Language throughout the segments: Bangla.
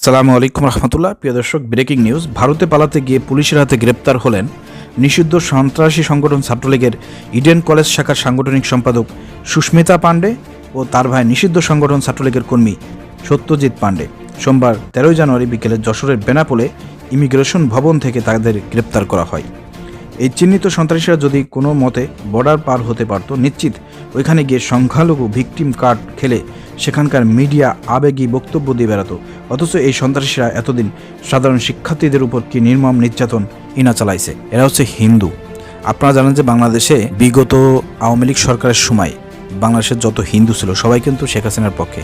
আসসালামু আলাইকুম রহমতুল্লাহ। প্রিয় দর্শক, ব্রেকিং নিউজ। ভারতে পালাতে গিয়ে পুলিশের হাতে গ্রেপ্তার হলেন নিষিদ্ধ সন্ত্রাসী সংগঠন ছাত্রলীগের ইডেন কলেজ শাখার সাংগঠনিক সম্পাদক সুস্মিতা পাণ্ডে ও তার ভাই নিষিদ্ধ সংগঠন ছাত্রলীগের কর্মী সত্যজিৎ পাণ্ডে। সোমবার 13 জানুয়ারি বিকেলে যশোরের বেনাপোলে ইমিগ্রেশন ভবন থেকে তাদের গ্রেপ্তার করা হয়। এই চিহ্নিত সন্ত্রাসীরা যদি কোনো মতে বর্ডার পার হতে পারত, নিশ্চিত ওইখানে গিয়ে সংখ্যালঘু ভিকটিম কার্ড খেলে সেখানকার মিডিয়া আবেগী বক্তব্য দিয়ে বেড়াতো। অথচ এই সন্ত্রাসীরা এতদিন সাধারণ শিক্ষার্থীদের উপর কি নির্মম নির্যাতন ইনা চালাইছে। এরা হচ্ছে হিন্দু। আপনারা জানেন যে বাংলাদেশে বিগত আওয়ামী লীগ সরকারের সময় বাংলাদেশের যত হিন্দু ছিল সবাই কিন্তু শেখ হাসিনার পক্ষে,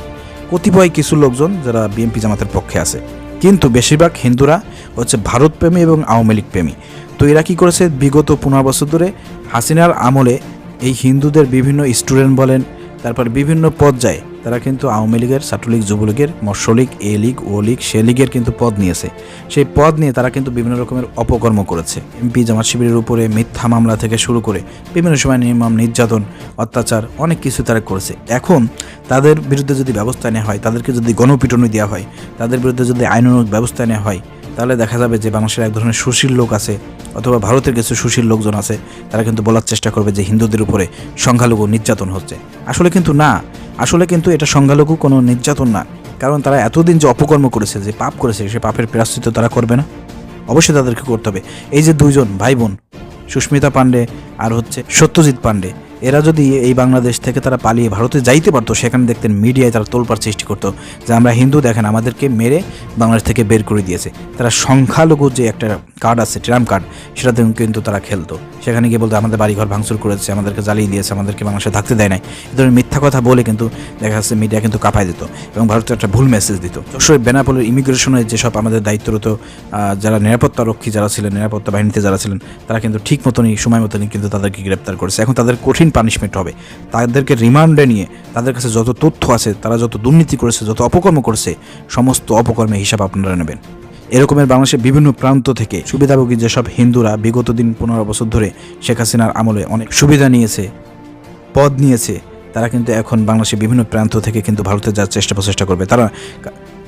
কতিপয় কিছু লোকজন যারা বিএনপি জামাতের পক্ষে আছে, কিন্তু বেশিরভাগ হিন্দুরা হচ্ছে ভারতপ্রেমী এবং আওয়ামী লীগ প্রেমী। তো এরা কী করেছে, বিগত 15 বছর ধরে হাসিনার আমলে এই হিন্দুদের বিভিন্ন স্টুডেন্ট বলেন, তারপর বিভিন্ন পর্যায়ে তারা কিন্তু আওয়ামী লীগের, ছাত্রলীগ, যুবলীগের, মৎস্যলীগ, এ লীগ, ও লীগ, সে লীগের কিন্তু পদ নিয়েছে। সেই পদ নিয়ে তারা কিন্তু বিভিন্ন রকমের অপকর্ম করেছে। এমপি জামাত শিবিরের উপরে মিথ্যা মামলা থেকে শুরু করে বিভিন্ন সময় নির্মম নির্যাতন, অত্যাচার, অনেক কিছু তারা করেছে। এখন তাদের বিরুদ্ধে যদি ব্যবস্থা নেওয়া হয়, তাদেরকে যদি গণপিটুনি দেওয়া হয়, তাদের বিরুদ্ধে যদি আইনানুগ ব্যবস্থা নেওয়া হয়, তাহলে দেখা যাবে যে বাংলাদেশের এক ধরনের সুশীল লোক আছে অথবা ভারতের কিছু সুশীল লোকজন আছে, তারা কিন্তু বলার চেষ্টা করবে যে হিন্দুদের উপরে সংখ্যালঘু নির্যাতন হচ্ছে। আসলে কিন্তু না, আসলে কিন্তু এটা সংখ্যালঘু কোনো নির্যাতন না। কারণ তারা এতদিন যে অপকর্ম করেছে, যে পাপ করেছে, সে পাপের প্রায়শ্চিত্ত তারা করবে না? অবশ্যই তাদেরকে করতে হবে। এই যে দুইজন ভাই বোন, সুস্মিতা পাণ্ডে আর হচ্ছে সত্যজিৎ পাণ্ডে, এরা যদি এই বাংলাদেশ থেকে তারা পালিয়ে ভারতে যাইতে পারতো, সেখানে দেখতেন মিডিয়ায় তারা তোলপাড় সৃষ্টি করতো যে আমরা হিন্দু, দেখেন আমাদেরকে মেরে বাংলাদেশ থেকে বের করে দিয়েছে। তারা সংখ্যালঘু যে একটা কার্ড আছে, ট্রাম কার্ড, সেটাতে কিন্তু তারা খেলতো। সেখানে গিয়ে বলতো আমাদের বাড়িঘর ভাঙচুর করেছে, আমাদেরকে জ্বালিয়ে দিয়েছে, আমাদেরকে বাংলাদেশে থাকতে দেয় নাই। এ ধরনের মিথ্যা কথা বলে কিন্তু দেখা যাচ্ছে মিডিয়া কিন্তু কাঁপায় দিত এবং ভারতে একটা ভুল মেসেজ দিত। অবশ্যই বেনাপোলের ইমিগ্রেশনের যেসব আমাদের দায়িত্বরত যারা নিরাপত্তা রক্ষী যারা ছিলেন, নিরাপত্তা বাহিনীতে যারা ছিলেন, তারা কিন্তু ঠিক মতনই, সময় মতনই কিন্তু তাদেরকে গ্রেপ্তার করেছে। এখন তাদের কঠিন পানিশমেন্ট হবে। তাদেরকে রিমান্ডে নিয়ে তাদের কাছে যত তথ্য আছে, তারা যত দুর্নীতি করেছে, যত অপকর্ম করেছে, সমস্ত অপকর্মের হিসাব আপনারা নেবেন। এরকমের বাংলাদেশের বিভিন্ন প্রান্ত থেকে সুবিধাভোগী যেসব হিন্দুরা বিগত দিন 15 বছর ধরে শেখ হাসিনার আমলে অনেক সুবিধা নিয়েছে, পদ নিয়েছে, তারা কিন্তু এখন বাংলাদেশের বিভিন্ন প্রান্ত থেকে কিন্তু ভারতে যাওয়ার প্রচেষ্টা করবে।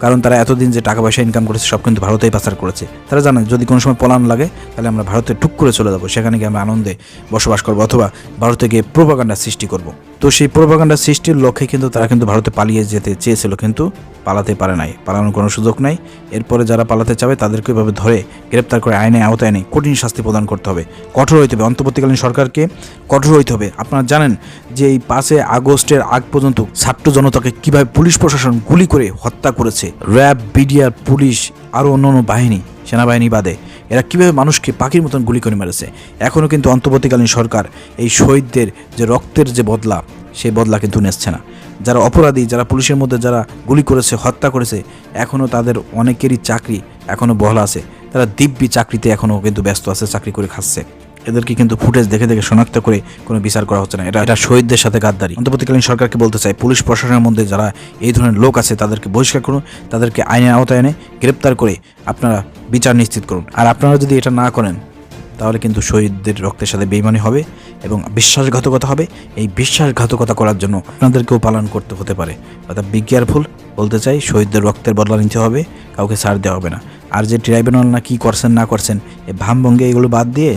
কারণ তারা এতদিন যে টাকা পয়সা ইনকাম করেছে সব কিন্তু ভারতেই পাচার করেছে। তারা জানে যদি কোনো সময় পলান লাগে তাহলে আমরা ভারতে টুক করে চলে যাবো, সেখানে গিয়ে আমরা আনন্দে বসবাস করবো, অথবা ভারতে গিয়ে প্রোপাগান্ডা সৃষ্টি করব। তো সেই প্রোপাগান্ডা সৃষ্টির লক্ষ্যে কিন্তু তারা কিন্তু ভারতে পালিয়ে যেতে চেয়েছিল, কিন্তু পালাতে পারে নাই, পালানোর কোনো সুযোগ নাই। এরপরে যারা পালাতে চাবে তাদেরকে এভাবে ধরে গ্রেপ্তার করে আইনে আওতায় এনে কঠিন শাস্তি প্রদান করতে হবে, কঠোর হইতে হবে। অন্তর্বর্তীকালীন সরকারকে কঠোর হইতে হবে। আপনারা জানেন যে এই 5 আগস্টের আগ পর্যন্ত ছাত্র জনতাকে কিভাবে পুলিশ প্রশাসন গুলি করে হত্যা করেছে। র্যাব, বিডিআর, পুলিশ, আরও অন্যান্য বাহিনী, সেনাবাহিনী বাদে এরা কীভাবে মানুষকে পাখির মতন গুলি করে মেরেছে। এখনও কিন্তু অন্তর্বর্তীকালীন সরকার এই শহীদদের যে রক্তের যে বদলা, সেই বদলা কিন্তু নিচ্ছে না। যারা অপরাধী, যারা পুলিশের মধ্যে যারা গুলি করেছে, হত্যা করেছে, এখনও তাদের অনেকেরই চাকরি এখনও বহাল আছে। তারা দিব্যি চাকরিতে এখনও কিন্তু ব্যস্ত আছে, চাকরি করে খাচ্ছে। এদেরকে কিন্তু ফুটেজ দেখে দেখে শনাক্ত করে কোনো বিচার করা হচ্ছে না। এটা শহীদদের সাথে গাদ্দারি। অন্তর্বর্তীকালীন সরকারকে বলতে চাই, পুলিশ প্রশাসনের মধ্যে যারা এই ধরনের লোক আছে তাদেরকে বহিষ্কার করুন, তাদেরকে আইনের আওতায় এনে গ্রেপ্তার করে আপনারা বিচার নিশ্চিত করুন। আর আপনারা যদি এটা না করেন তাহলে কিন্তু শহীদদের রক্তের সাথে বেইমানি হবে এবং বিশ্বাসঘাতকতা হবে। এই বিশ্বাসঘাতকতা করার জন্য আপনাদেরকেও পালন করতে হতে পারে। অর্থাৎ বি কেয়ারফুল। বলতে চাই, শহীদদের রক্তের বদলা নিতে হবে, কাউকে ছাড় দেওয়া হবে না। আর যে ট্রাইব্যুনাল না কি করছেন না করছেন, এই ভামভঙ্গে এগুলো বাদ দিয়ে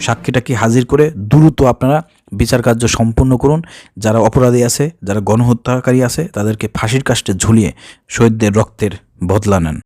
সাক্ষীটাকে হাজির করে দ্রুত আপনারা বিচার কার্য সম্পন্ন করুন। যারা অপরাধী আছে, যারা গণহত্যাকারী আছে, তাদেরকে ফাঁসির কাস্টে ঝুলিয়ে শহীদদের রক্তের বদলা নেন।